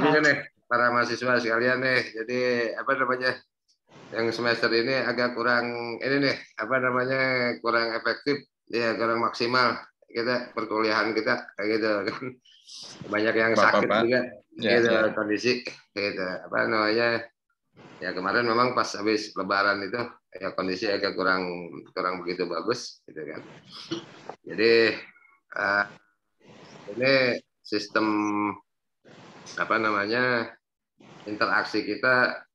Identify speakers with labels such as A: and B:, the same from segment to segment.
A: juga
B: sehat.
A: nih para mahasiswa sekalian nih. Jadi apa namanya yang semester ini agak kurang ini nih apa namanya kurang efektif ya kurang maksimal kita perkuliahan kita kayak gitu kan banyak yang
B: Bapak,
A: sakit
B: Pak.
A: juga
B: Ya,
A: gitu
B: ya.
A: kondisi gitu apa namanya ya kemarin memang pas habis Lebaran itu ya kondisi agak kurang kurang begitu bagus gitu kan. Jadi uh, ini sistem apa namanya interaksi kita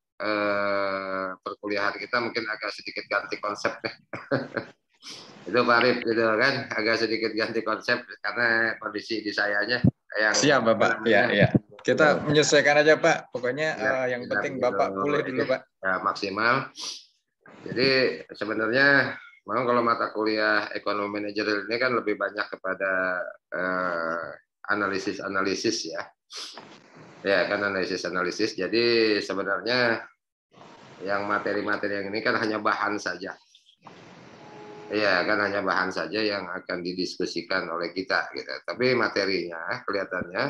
A: perkuliahan kita mungkin agak sedikit ganti konsep deh. Itu Pak Arif gitu kan agak sedikit ganti konsep karena kondisi di sayanya yang
B: Siap,
A: apa
B: Bapak. Ya,
A: namanya
B: ya. Kita menyesuaikan aja, Pak. Pokoknya
A: tidak
B: yang
A: tidak
B: penting
A: begitu
B: Bapak pulih
A: ini
B: dulu, Pak.
A: ya, maksimal. Jadi sebenarnya memang kalau mata kuliah ekonomi manajerial ini kan lebih banyak kepada analisis-analisis ya. Ya kan analisis-analisis. Jadi sebenarnya yang materi-materi yang ini kan hanya bahan saja. Iya kan hanya bahan saja yang akan didiskusikan oleh kita gitu. Tapi materinya kelihatannya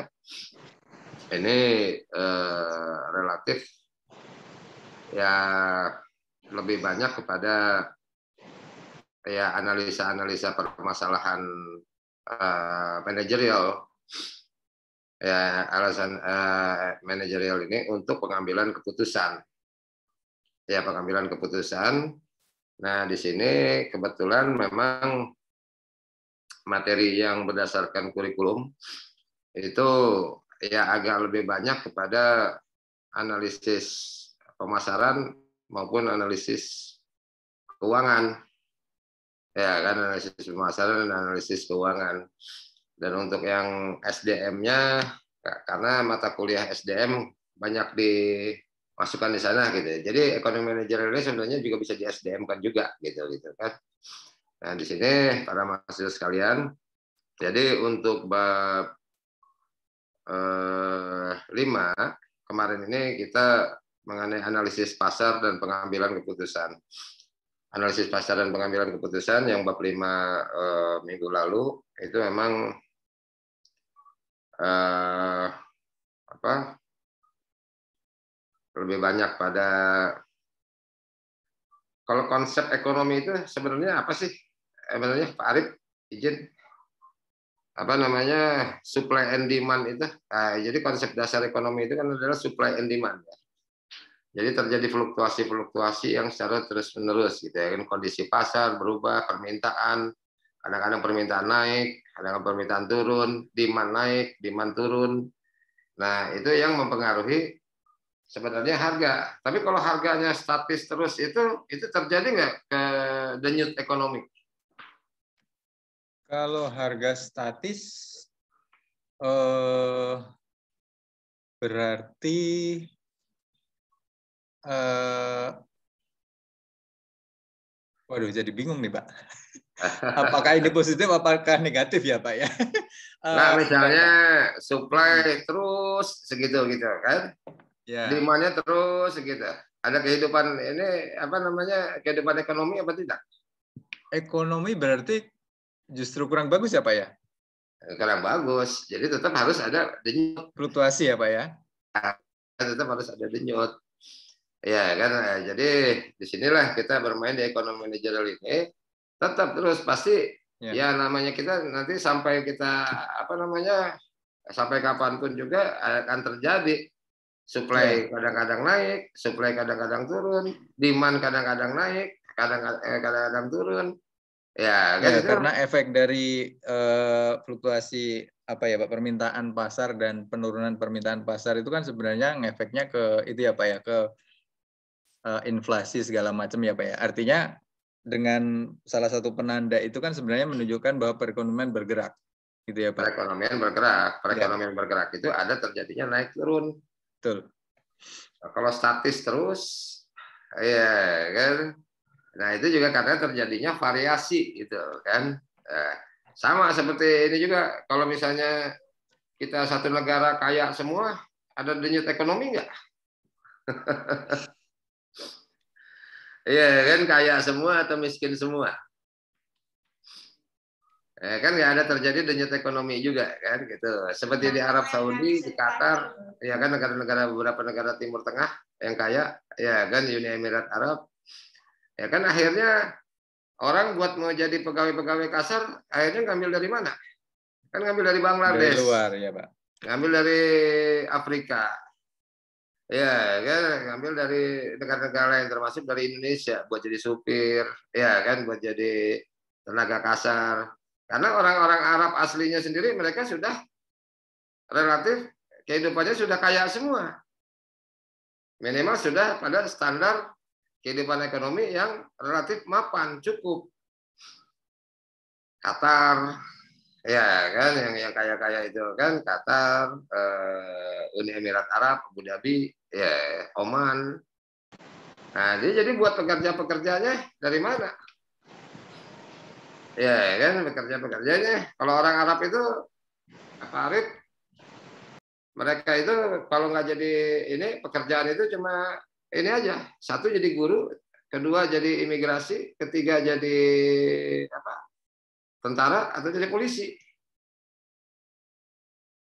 A: ini relatif ya lebih banyak kepada ya analisa-analisa permasalahan manajerial ya alasan manajerial ini untuk pengambilan keputusan ya pengambilan keputusan. Nah di sini kebetulan memang materi yang berdasarkan kurikulum itu ya agak lebih banyak kepada analisis pemasaran maupun analisis keuangan ya kan analisis pemasaran dan analisis keuangan. Dan untuk yang SDM-nya karena mata kuliah SDM banyak dimasukkan di sana gitu. Jadi ekonomi manajerial ini sebenarnya juga bisa di SDM-kan juga gitu kan. Nah, di sini para mahasiswa sekalian, jadi untuk bab 5 kemarin ini kita mengenai analisis pasar dan pengambilan keputusan. Analisis pasar dan pengambilan keputusan yang bab 5 minggu lalu itu memang apa lebih banyak pada kalau konsep ekonomi itu sebenarnya apa sih sebenarnya Pak Arif izin apa namanya supply and demand itu jadi konsep dasar ekonomi itu kan adalah supply and demand ya. Jadi terjadi fluktuasi-fluktuasi yang secara terus-menerus gitu ya kan kondisi pasar berubah permintaan kadang-kadang permintaan naik kadang-kadang permintaan turun demand naik demand turun. Nah itu yang mempengaruhi sebenarnya harga. Tapi kalau harganya statis terus itu terjadi nggak ke denyut ekonomi?
B: Kalau harga statis berarti waduh, jadi bingung nih, Pak. Apakah ini positif, apakah negatif ya, Pak ya?
A: Nggak
B: Bentar,
A: misalnya
B: Pak.
A: supply terus segitu gitu kan,
B: Ya,
A: demandnya terus segitu. Ada kehidupan ini apa namanya kehidupan ekonomi apa tidak?
B: ekonomi berarti justru kurang bagus ya, Pak ya?
A: Kurang bagus. Jadi tetap harus ada denyut.
B: Fluktuasi ya, Pak ya?
A: Tetap harus ada denyut. Ya kan. Jadi disinilah kita bermain di ekonomi manajerial ini. Tetap terus pasti
B: Ya.
A: ya namanya kita nanti sampai kita apa namanya sampai kapanpun juga akan terjadi supply
B: Ya.
A: kadang-kadang naik, supply kadang-kadang turun, demand kadang-kadang naik, kadang-kadang turun. Ya, kan
B: Ya,
A: itu
B: karena efek dari fluktuasi apa ya, Pak, permintaan pasar dan penurunan permintaan pasar itu kan sebenarnya ngefeknya ke itu ya, Pak ya, ke inflasi segala macam ya, Pak ya. Artinya dengan salah satu penanda itu kan sebenarnya menunjukkan bahwa perekonomian bergerak, gitu ya, Pak. Ya,
A: perekonomian bergerak itu ada terjadinya naik turun.
B: betul.
A: Nah, kalau statis terus, ya kan. Nah itu juga karena terjadinya variasi gitu kan. Sama seperti ini juga kalau misalnya kita satu negara kaya semua, ada denyut ekonomi nggak? Iya kan kaya semua atau miskin semua? Kan nggak ada terjadi denyut ekonomi juga kan gitu. Seperti di Arab Saudi, di Qatar, ya kan negara-negara beberapa negara Timur Tengah yang kaya, ya kan Uni Emirat Arab, ya kan akhirnya orang buat mau jadi pegawai-pegawai kasar, akhirnya ngambil dari mana? Kan ngambil dari
B: Dari
A: Bangladesh,
B: luar ya Pak.
A: ngambil dari Afrika, ya kan ngambil dari negara-negara lain termasuk dari Indonesia buat jadi supir, ya kan buat jadi tenaga kasar. Karena orang-orang Arab aslinya sendiri mereka sudah relatif kehidupannya sudah kaya semua. Minimal sudah pada standar kehidupan ekonomi yang relatif mapan, cukup. Qatar, ya kan yang kaya-kaya itu kan Qatar, Uni Emirat Arab, Abu Dhabi, ya Oman. Nah, jadi buat pekerja-pekerjanya dari mana? Ya kan pekerja-pekerjanya. Kalau orang Arab itu apa Arif? Mereka itu kalau nggak jadi ini pekerjaan itu cuma ini aja. Satu jadi guru, kedua jadi imigrasi, ketiga jadi apa? Tentara atau jadi polisi.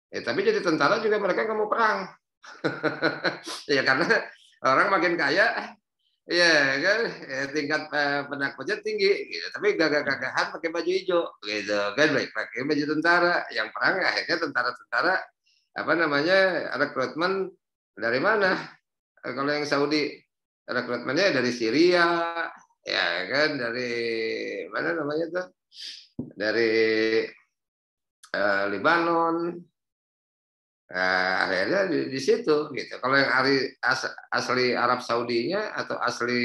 A: Tapi jadi tentara juga mereka nggak mau perang. Ya karena orang makin kaya, ya kan tingkat penakutnya tinggi, gitu. Tapi gagah-gagahan pakai baju hijau, gitu kan, baik pakai baju tentara. Yang perang akhirnya tentara-tentara apa namanya rekrutmen dari mana? Kalau yang Saudi rekrutmennya dari Syria, ya kan dari mana namanya tuh? Dari Lebanon. Nah, akhirnya di situ gitu. Kalau yang asli Arab Saudinya atau asli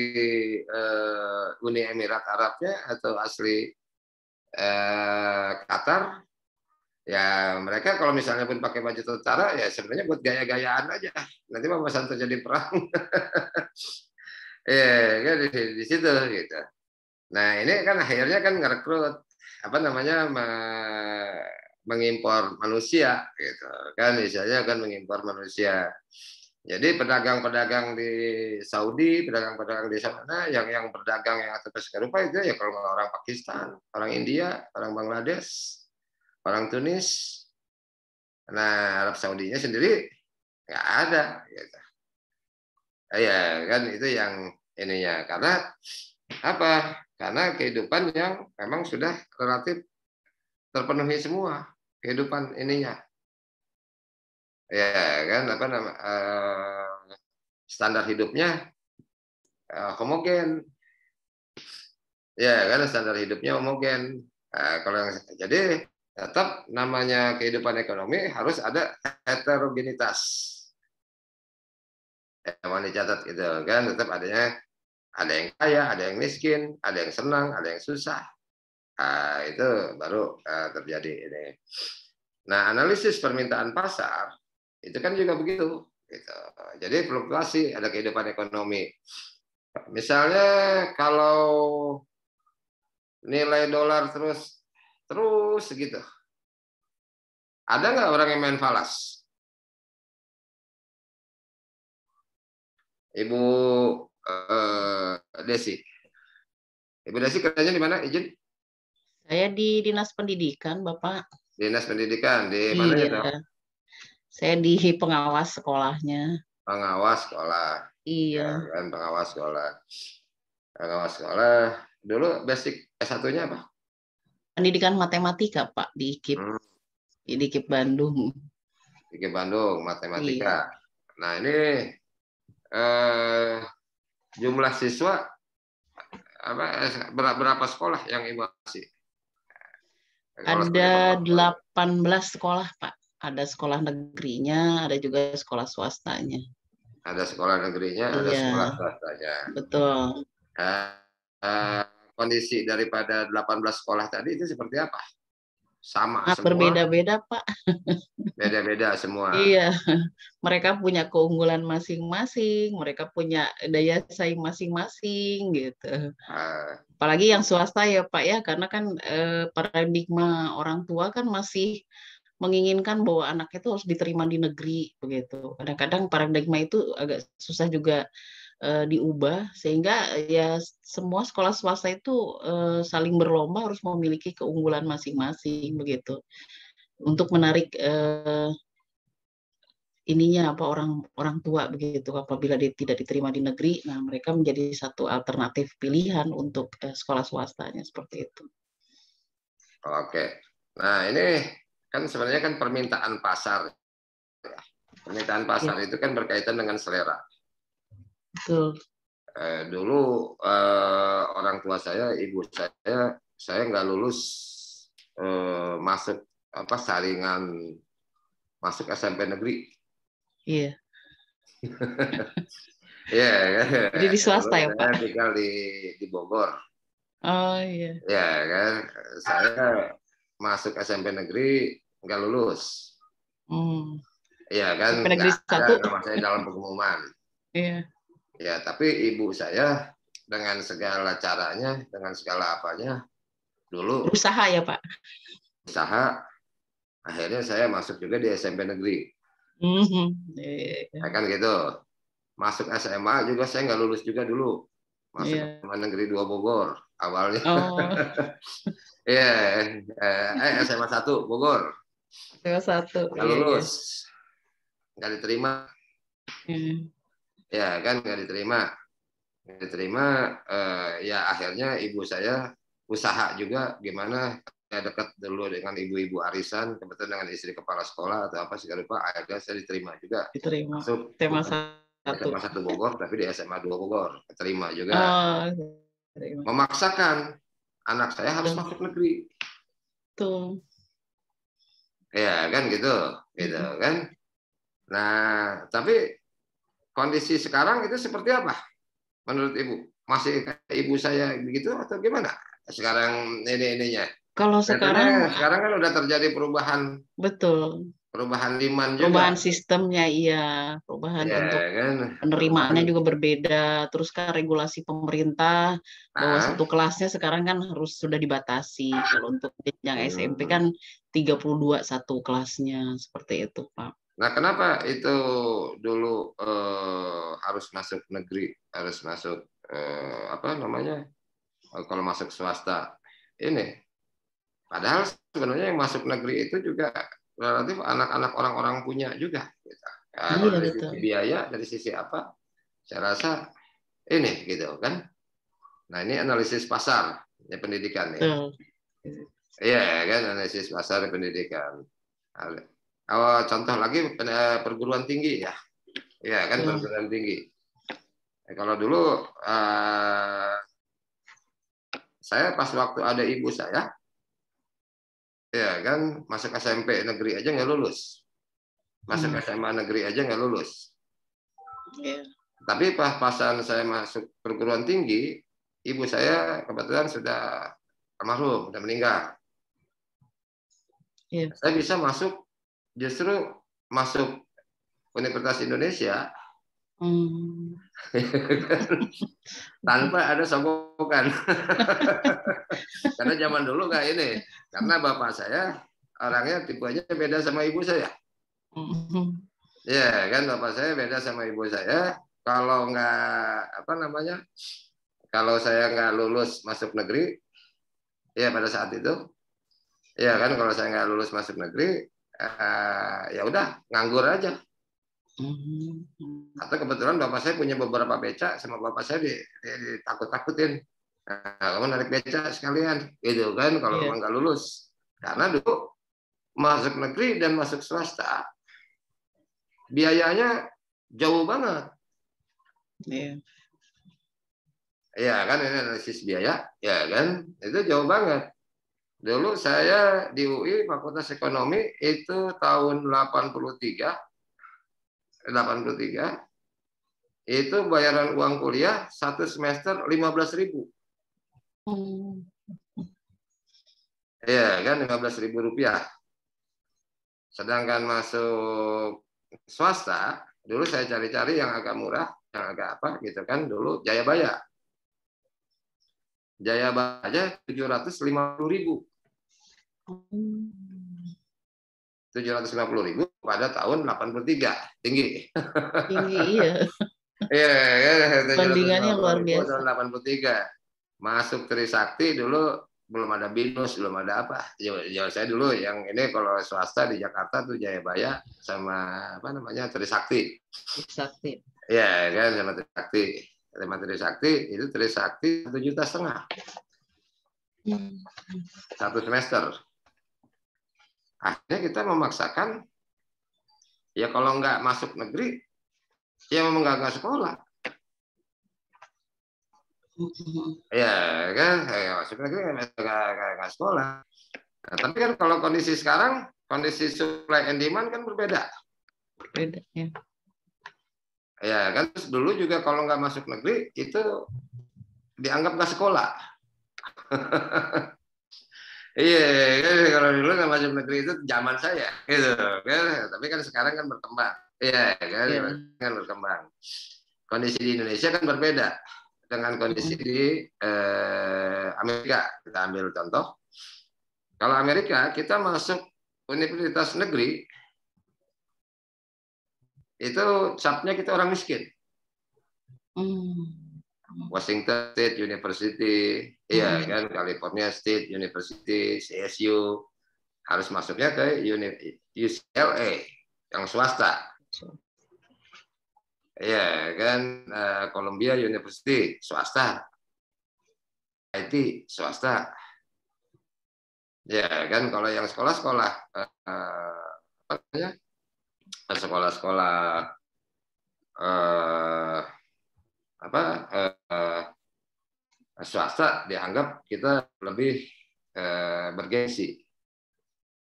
A: Uni Emirat Arabnya atau asli Qatar, ya mereka kalau misalnya pun pakai baju tentara ya sebenarnya buat gaya-gayaan aja. Nanti Mama Santo jadi perang. Ya kan di situ gitu. Nah ini kan akhirnya kan ngerekrut apa namanya mengimpor manusia gitu kan, misalnya kan mengimpor manusia. Jadi pedagang-pedagang di Saudi, pedagang-pedagang di sana yang berdagang yang atas rupa itu ya kalau orang Pakistan, orang India, orang Bangladesh, orang Tunis. Nah Arab Saudinya sendiri nggak ada gitu. Ya kan itu yang ininya karena apa? Karena kehidupan yang memang sudah relatif terpenuhi semua kehidupan ininya. Ya kan apa nama standar hidupnya homogen. Ya kan standar hidupnya homogen. Kalau yang jadi tetap namanya kehidupan ekonomi harus ada heterogenitas. Mau dicatat gitu kan tetap adanya ada yang kaya, ada yang miskin, ada yang senang, ada yang susah. Itu baru terjadi ini. Nah, analisis permintaan pasar itu kan juga begitu. Gitu. Jadi fluktuasi ada kehidupan ekonomi. Misalnya kalau nilai dolar terus segitu, ada nggak orang yang main falas? Ibu Desi. Ibu Desi kerjanya di mana? Izin?
C: Saya di Dinas Pendidikan, Bapak.
A: Dinas Pendidikan di mana ya?
C: Saya di pengawas sekolahnya.
A: Pengawas sekolah.
C: Iya.
A: Ya, kan pengawas sekolah. Pengawas sekolah. Dulu basic S1-nya apa?
C: Pendidikan matematika, Pak, di IKIP. Di IKIP Bandung.
A: IKIP Bandung, matematika. Iya. Nah, ini jumlah siswa berapa sekolah yang Ibu kasih?
C: Ada 18 sekolah, Pak. Ada sekolah negerinya, ada juga sekolah swastanya.
A: Ada sekolah negerinya, ada sekolah swastanya.
C: Betul.
A: Kondisi daripada 18 sekolah tadi itu seperti apa? Sama semua?
C: Berbeda-beda, Pak.
A: Beda-beda semua.
C: Iya, mereka punya keunggulan masing-masing, mereka punya daya saing masing-masing gitu. Apalagi yang swasta ya Pak ya, karena kan paradigma orang tua kan masih menginginkan bahwa anaknya itu harus diterima di negeri begitu. Kadang-kadang paradigma itu agak susah juga diubah sehingga ya semua sekolah swasta itu saling berlomba harus memiliki keunggulan masing-masing begitu untuk menarik ininya apa orang tua begitu apabila tidak diterima di negeri, nah mereka menjadi satu alternatif pilihan untuk sekolah swastanya seperti itu.
A: Oke, nah ini kan sebenarnya kan permintaan pasar. Permintaan pasar itu kan berkaitan dengan selera.
C: Betul.
A: Dulu orang tua saya, ibu saya nggak lulus masuk apa saringan masuk SMP negeri.
C: Iya.
A: Iya,
C: Jadi di swasta ya Pak?
A: Saya tinggal di Bogor.
C: Oh iya.
A: Ya kan, saya masuk SMP negeri nggak lulus. Iya kan,
C: SMP negeri 1.
A: ada nama saya dalam pengumuman.
C: Iya.
A: Ya, tapi ibu saya dengan segala caranya, dengan segala apanya, dulu
C: usaha ya Pak?
A: Usaha, akhirnya saya masuk juga di SMP negeri. Ya kan gitu. Masuk SMA juga saya nggak lulus juga dulu. Masuk SMA negeri 2 Bogor awalnya. Iya, SMA 1 Bogor.
C: SMA 1.
A: Nggak lulus. Nggak diterima. Ya kan nggak diterima. Nggak diterima, ya akhirnya ibu saya usaha juga gimana dekat dulu dengan ibu-ibu arisan, kebetulan dengan istri kepala sekolah atau apa segala lupa, akhirnya saya diterima juga.
C: Diterima.
A: Masuk SMA 1 Bogor, tapi di SMA 2 Bogor. Keterima juga. Memaksakan anak saya harus masuk negeri.
C: Tuh.
A: Ya kan gitu kan. Nah, tapi kondisi sekarang itu seperti apa? Menurut Ibu? Masih kayak ibu saya begitu atau gimana? Sekarang ininya.
C: Kalau sekarang
A: kan udah terjadi perubahan.
C: Betul.
A: Perubahan demand juga.
C: Perubahan sistemnya iya, perubahan untuk
A: kan?
C: penerimaannya juga berbeda. Terus kan regulasi pemerintah bahwa satu kelasnya sekarang kan harus sudah dibatasi. Kalau untuk jenjang SMP kan 32 satu kelasnya, seperti itu, Pak.
A: Nah, kenapa itu dulu harus masuk negeri, harus masuk apa namanya? Kalau masuk swasta ini, padahal sebenarnya yang masuk negeri itu juga relatif anak-anak orang-orang punya juga. Gitu. Kalau dari sisi biaya, dari sisi apa? Saya rasa ini gitu kan. Nah ini analisis pasar ya, pendidikan nih. Iya kan, analisis pasar pendidikan. Contoh lagi perguruan tinggi ya, iya kan perguruan tinggi. Kalau dulu saya pas waktu ada ibu saya, ya kan masuk SMP negeri aja nggak lulus, masuk SMA negeri aja nggak lulus. Tapi pas-pasan saya masuk perguruan tinggi, ibu saya kebetulan sudah almarhum, sudah meninggal. Saya bisa justru masuk Universitas Indonesia tanpa ada sogokan. Karena zaman dulu kayak ini, karena bapak saya orangnya tipenya beda sama ibu saya. Ya kan, bapak saya beda sama ibu saya. Kalau nggak apa namanya, kalau saya nggak lulus masuk negeri, ya pada saat itu, ya kan kalau saya nggak lulus masuk negeri, ya udah nganggur aja. Atau kebetulan bapak saya punya beberapa becak, sama bapak saya ditakut-takutin. Nah, kamu narik becak sekalian, gitu kan? Kalau memang nggak lulus, karena dulu masuk negeri dan masuk swasta, biayanya jauh banget. Ya kan, ini analisis biaya, ya kan? Itu jauh banget. Dulu saya di UI Fakultas Ekonomi itu tahun 83 itu bayaran uang kuliah satu semester 15.000. Ya kan, 15.000 rupiah. Sedangkan masuk swasta, dulu saya cari-cari yang agak murah, yang agak apa gitu kan, dulu Jayabaya. Jayabaya 750.000. 750.000 pada tahun 83, tinggi.
C: Tinggi, iya.
A: Iya,
C: Bandingannya luar
A: 750.000
C: biasa.
A: tahun 83. Masuk Trisakti dulu belum ada BINUS, belum ada apa. Ya, saya dulu yang ini kalau swasta di Jakarta tuh Jayabaya sama apa namanya Trisakti.
C: Trisakti.
A: Iya kan sama Trisakti. Sama Trisakti itu Trisakti 1,5 juta. Satu semester. Akhirnya kita memaksakan, ya kalau nggak masuk negeri, ya memang nggak sekolah. Ya kan, ya, masuk negeri nggak sekolah. Nah, tapi kan kalau kondisi sekarang, kondisi supply and demand kan berbeda.
C: Beda ya.
A: Ya kan, terus dulu juga kalau nggak masuk negeri itu dianggap nggak sekolah. Iya, kan kalau dulu nggak masuk negeri itu zaman saya, gitu kan. Tapi kan sekarang kan berkembang. Iya, kan, kan berkembang. Kondisi di Indonesia kan berbeda dengan kondisi di Amerika. Kita ambil contoh. Kalau Amerika kita masuk universitas negeri itu capnya kita orang miskin. Washington State University, iya kan, California State University, CSU, harus masuknya ke UCLA yang swasta. Iya kan, Columbia University swasta, IT swasta. Ya kan, kalau yang sekolah-sekolah apa namanya, sekolah-sekolah swasta dianggap kita lebih bergengsi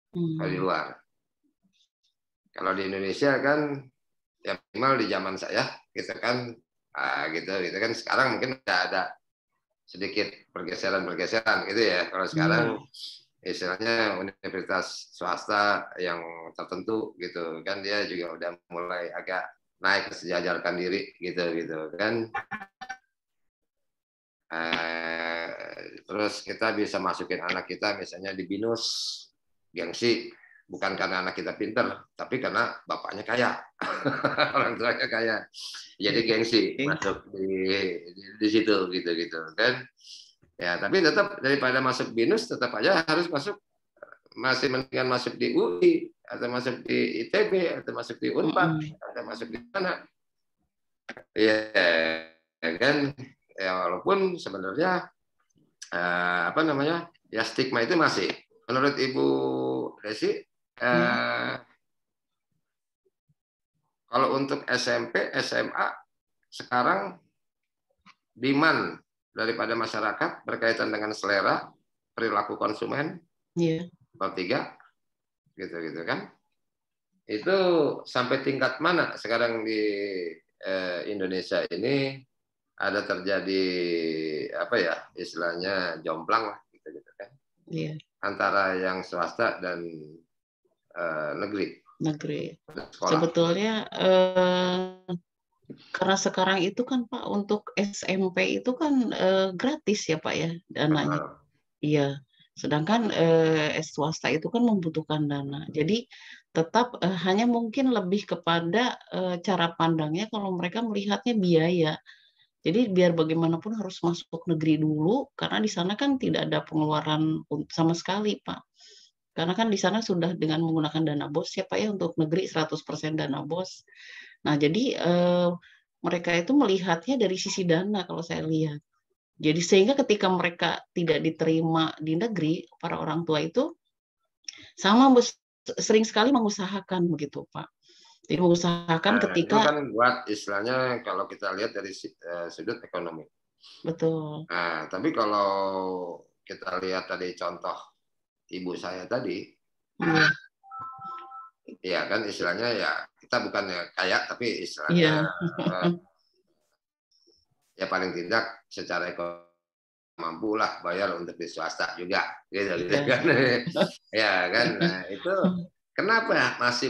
A: dari luar. Kalau di Indonesia kan ya minimal di zaman saya kita kan gitu kan sekarang mungkin ada sedikit pergeseran gitu ya. Kalau sekarang istilahnya universitas swasta yang tertentu gitu kan dia juga udah mulai agak naik sejajarkan diri gitu kan. Terus kita bisa masukin anak kita misalnya di BINUS, gengsi, bukan karena anak kita pinter, tapi karena bapaknya kaya, orang tuanya kaya, jadi gengsi masuk di situ gitu kan. Ya tapi tetap daripada masuk BINUS tetap aja harus masuk, masih mendingan masuk di UI atau masuk di ITB atau masuk di Unpad atau masuk di mana. Ya kan. Ya walaupun sebenarnya apa namanya ya stigma itu masih. Menurut Ibu Desi, kalau untuk SMP, SMA sekarang demand daripada masyarakat berkaitan dengan selera perilaku konsumen, bab 3, gitu kan? Itu sampai tingkat mana sekarang di Indonesia ini? Ada terjadi apa ya istilahnya jomplang lah gitu kan antara yang swasta dan negeri.
C: Sebetulnya karena sekarang itu kan Pak untuk SMP itu kan gratis ya Pak ya dananya. Iya. Sedangkan swasta itu kan membutuhkan dana. Jadi tetap hanya mungkin lebih kepada cara pandangnya kalau mereka melihatnya biaya. Jadi biar bagaimanapun harus masuk negeri dulu, karena di sana kan tidak ada pengeluaran sama sekali, Pak. Karena kan di sana sudah dengan menggunakan dana BOS ya, Pak ya, untuk negeri 100% dana BOS. Nah, jadi mereka itu melihatnya dari sisi dana kalau saya lihat. Jadi sehingga ketika mereka tidak diterima di negeri, para orang tua itu sering sekali mengusahakan begitu, Pak. Jadi mengusahakan ketika
A: itu kan buat istilahnya kalau kita lihat dari sudut ekonomi.
C: Betul.
A: Nah, tapi kalau kita lihat tadi contoh ibu saya tadi, ya kan istilahnya ya kita bukannya kaya tapi istilahnya ya paling tidak secara ekonomi mampu lah bayar untuk di swasta juga, gitu kan? Ya kan, nah itu kenapa masih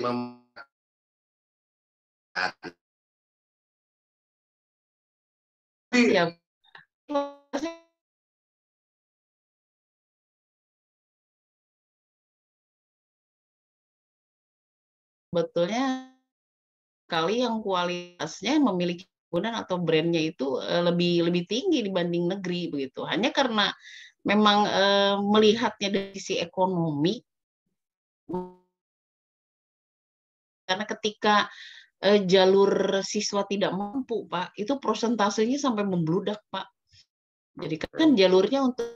C: Betulnya kali yang kualitasnya memiliki atau brandnya itu lebih tinggi dibanding negeri begitu. Hanya karena memang melihatnya dari sisi ekonomi, karena ketika jalur siswa tidak mampu, Pak, itu prosentasenya sampai membludak, Pak. Jadi kan jalurnya untuk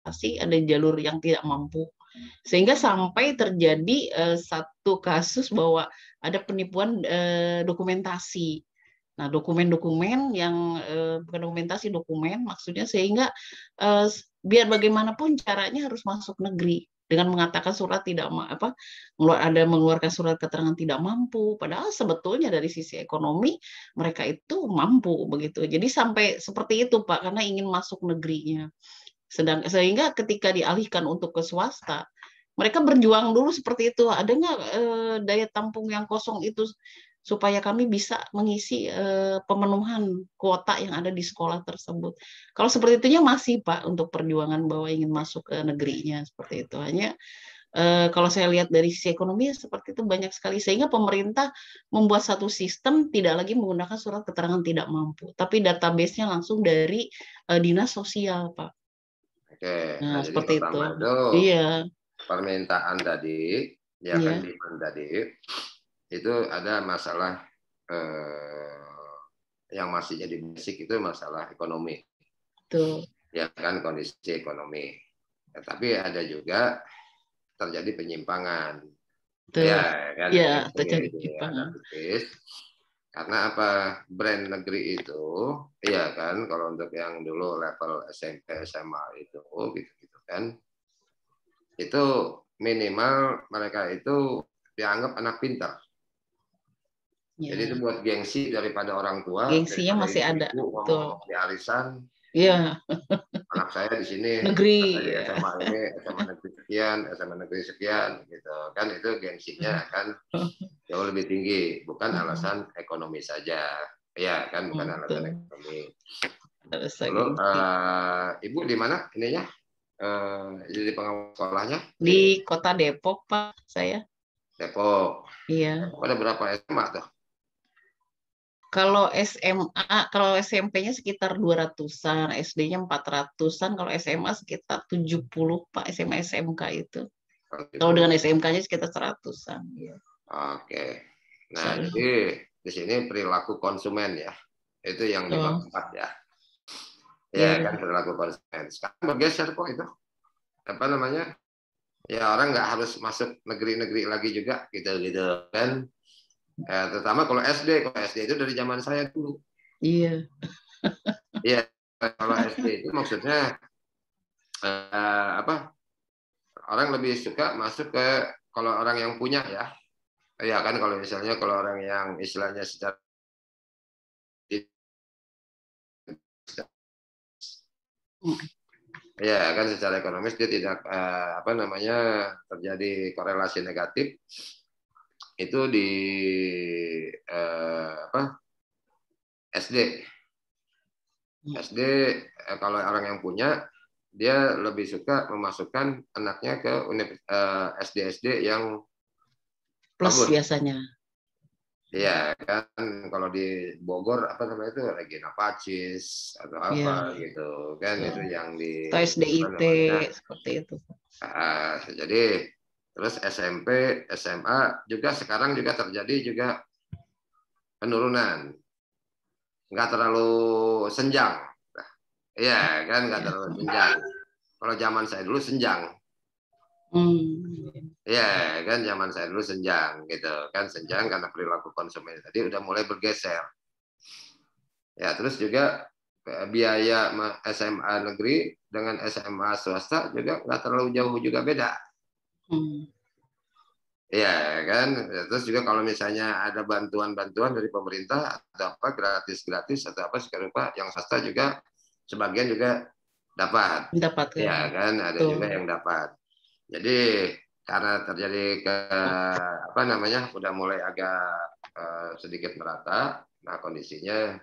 C: ada jalur yang tidak mampu. Sehingga sampai terjadi satu kasus bahwa ada penipuan dokumentasi. Nah, dokumen-dokumen yang bukan dokumentasi, dokumen maksudnya, sehingga biar bagaimanapun caranya harus masuk negeri dengan mengatakan surat tidak mengeluarkan surat keterangan tidak mampu, padahal sebetulnya dari sisi ekonomi mereka itu mampu begitu. Jadi sampai seperti itu, Pak, karena ingin masuk negerinya. Sehingga ketika dialihkan untuk ke swasta, mereka berjuang dulu seperti itu. Ada nggak daya tampung yang kosong itu supaya kami bisa mengisi pemenuhan kuota yang ada di sekolah tersebut. Kalau seperti itunya masih, Pak, untuk perjuangan bahwa ingin masuk ke negerinya seperti itu. Hanya kalau saya lihat dari sisi ekonomi seperti itu banyak sekali, sehingga pemerintah membuat satu sistem tidak lagi menggunakan surat keterangan tidak mampu, tapi database-nya langsung dari dinas sosial, Pak.
A: Oke,
C: Nah,
A: jadi
C: seperti itu.
A: pertama itu
C: Iya.
A: permintaan tadi, ya
C: Iya.
A: kan demand tadi, itu ada masalah yang masih jadi basic itu masalah ekonomi.
C: Betul.
A: Ya kan, kondisi ekonomi. Ya, tapi ada juga terjadi penyimpangan.
C: Betul.
A: Ya kan,
C: Ya, terjadi
A: penyimpangan. Karena apa? Brand negeri itu, iya kan, kalau untuk yang dulu level SMP, SMA itu, gitu kan, itu minimal mereka itu dianggap anak pintar.
C: Ya.
A: Jadi itu buat gengsi daripada orang tua.
C: Gengsinya masih ada.
A: Ngomong di arisan.
C: Iya.
A: Anak saya di sini,
C: negeri.
A: di SMA ini, SMA negeri sekian, SMA negeri sekian, gitu kan, itu gengsinya kan jauh lebih tinggi, bukan alasan ekonomi saja, ya kan, bukan alasan ekonomi. Lalu Ibu di mana ininya? Jadi pengawas sekolahnya?
C: Di Kota Depok, Pak, saya.
A: Depok.
C: Iya.
A: Ada berapa SMA tuh?
C: Kalau SMA, kalau SMP-nya sekitar 200-an, SD-nya 400-an, kalau SMA sekitar 70, Pak, SMA SMK itu. Kalau dengan SMK-nya sekitar 100-an. Ya.
A: Oke. Nah, jadi di sini perilaku konsumen ya. Itu yang di bab 4 ya. Ya kan, perilaku konsumen. Sekarang bergeser kok itu. Apa namanya? Ya orang nggak harus masuk negeri-negeri lagi juga gitu kan. Terutama kalau SD itu dari zaman saya dulu.
C: Iya.
A: Iya, kalau SD itu maksudnya apa? Orang lebih suka masuk ke kalau orang yang punya ya. Ya kan, kalau misalnya kalau orang yang istilahnya secara ya kan, secara ekonomis dia tidak apa namanya, terjadi korelasi negatif itu di apa, SD. SD kalau orang yang punya, dia lebih suka memasukkan anaknya ke SD-SD yang
C: plus
A: bagus.
C: Biasanya.
A: Iya kan, kalau di Bogor apa namanya itu, Regina Pacis atau apa gitu kan, itu yang di
C: SDIT seperti itu.
A: Jadi terus SMP, SMA juga sekarang juga terjadi juga penurunan, nggak terlalu senjang. Iya kan, nggak terlalu senjang. Kalau zaman saya dulu senjang. Ya kan, zaman saya dulu senjang gitu kan, senjang karena perilaku konsumen tadi udah mulai bergeser. Ya, terus juga biaya SMA negeri dengan SMA swasta juga nggak terlalu jauh juga beda. Ya kan, terus juga kalau misalnya ada bantuan-bantuan dari pemerintah atau apa, gratis-gratis atau apa serupa, yang swasta juga sebagian juga dapat. Ya kan, ada juga yang dapat. Jadi karena terjadi apa namanya, udah mulai agak sedikit merata, nah kondisinya